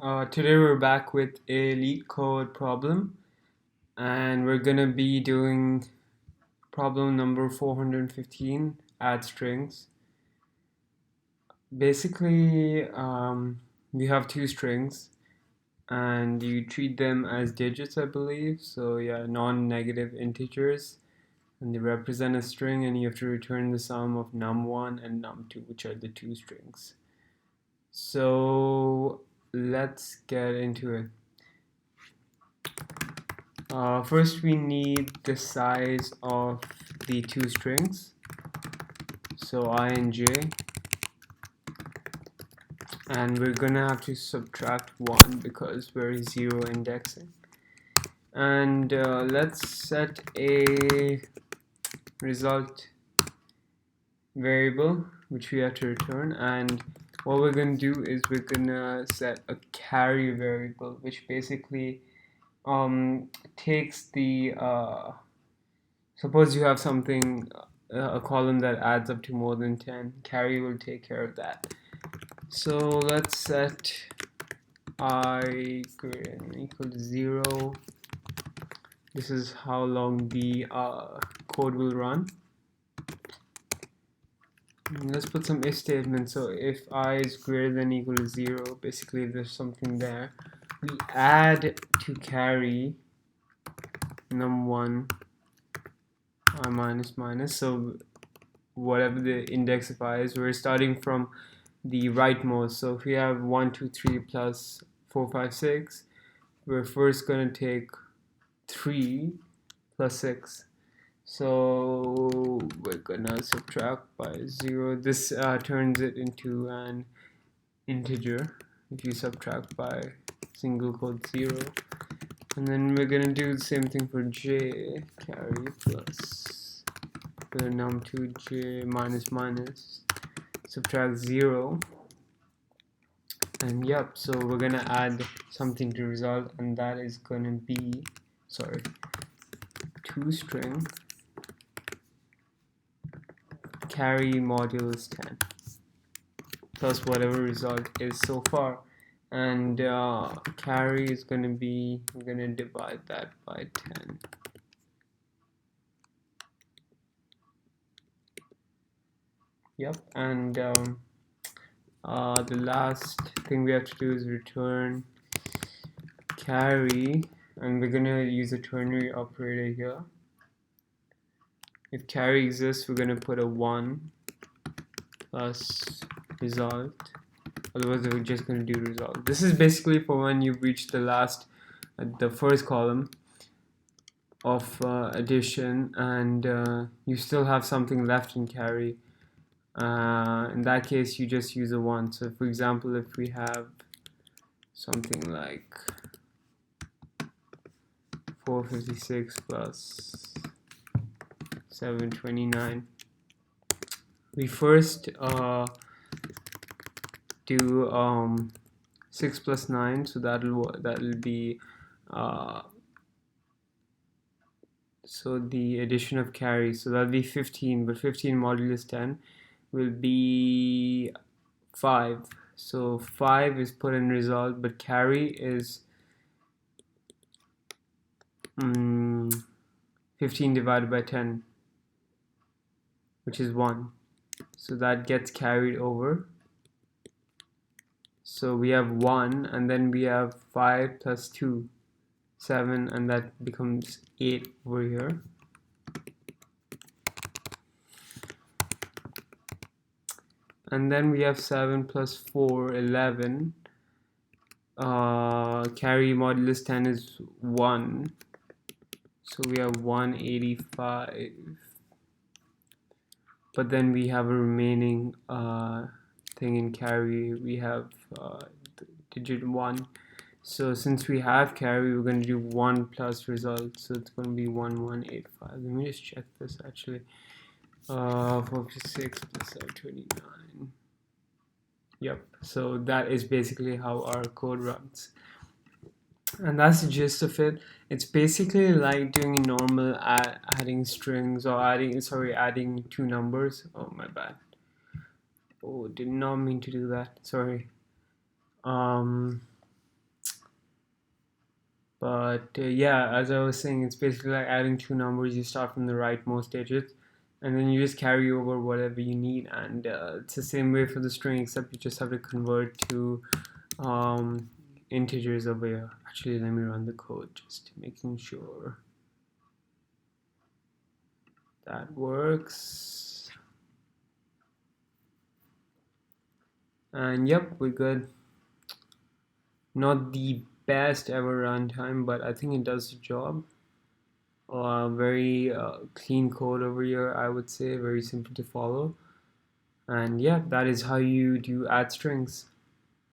Today we're back with a LeetCode problem, and we're gonna be doing problem number 415, add strings. Basically, we have two strings, and you treat them as digits, I believe. So yeah, non-negative integers, and they represent a string, and you have to return the sum of num1 and num2, which are the two strings. So let's get into it. First we need the size of the two strings, so I and j, and we're gonna have to subtract 1 because we're 0 indexing. And let's set a result variable which we have to return, and what we're gonna do is we're gonna set a carry variable, which basically takes the suppose you have something, a column that adds up to more than 10, carry will take care of that. So let's set I greater than or equal to 0. This is how long the code will run. And let's put some if statement. So if I is greater than or equal to 0, basically if there's something there, we add to carry num1 I minus minus, so whatever the index of I is, we're starting from the rightmost. So if we have 1, 2, 3 plus 4, 5, 6, we're first going to take 3 plus 6. So we're going to subtract by 0. This turns it into an integer if you subtract by single quote 0. And then we're going to do the same thing for j, carry plus the num2 j minus minus, subtract 0. And yep, so we're going to add something to result, and that is going to be, toString carry modulus 10 plus whatever result is so far. And carry is going to be, we're going to divide that by 10. Yep, and the last thing we have to do is return carry, and we're going to use a ternary operator here. If carry exists, we're going to put a 1 plus result. Otherwise, we're just going to do result. This is basically for when you've reached the first column of addition, and you still have something left in carry. In that case, you just use a 1. So, for example, if we have something like 456 plus 729, we first do 6 plus 9, so that'll be so the addition of carry, so that'll be 15, but 15 modulus 10 will be 5. So 5 is put in result, but carry is 15 divided by 10, which is 1. So that gets carried over. So we have 1, and then we have 5 plus 2, 7, and that becomes 8 over here. And then we have 7 plus 4, 11. Carry modulus 10 is 1. So we have 185. But then we have a remaining thing in carry. We have digit 1. So since we have carry, we're going to do 1 plus result. So it's going to be 1185. Let me just check this actually. 46 plus 729. Yep, so that is basically how our code runs. And that's the gist of it. It's basically like doing a normal adding strings, or adding two numbers. Oh, my bad. Oh, did not mean to do that. Sorry. But yeah, as I was saying, it's basically like adding two numbers. You start from the rightmost digit, and then you just carry over whatever you need. And it's the same way for the string, except you just have to convert to um, integers over here. Actually, let me run the code just making sure that works. And yep, we're good. Not the best ever runtime, but I think it does the job. Very clean code over here, I would say, very simple to follow. And yeah, that is how you do add strings.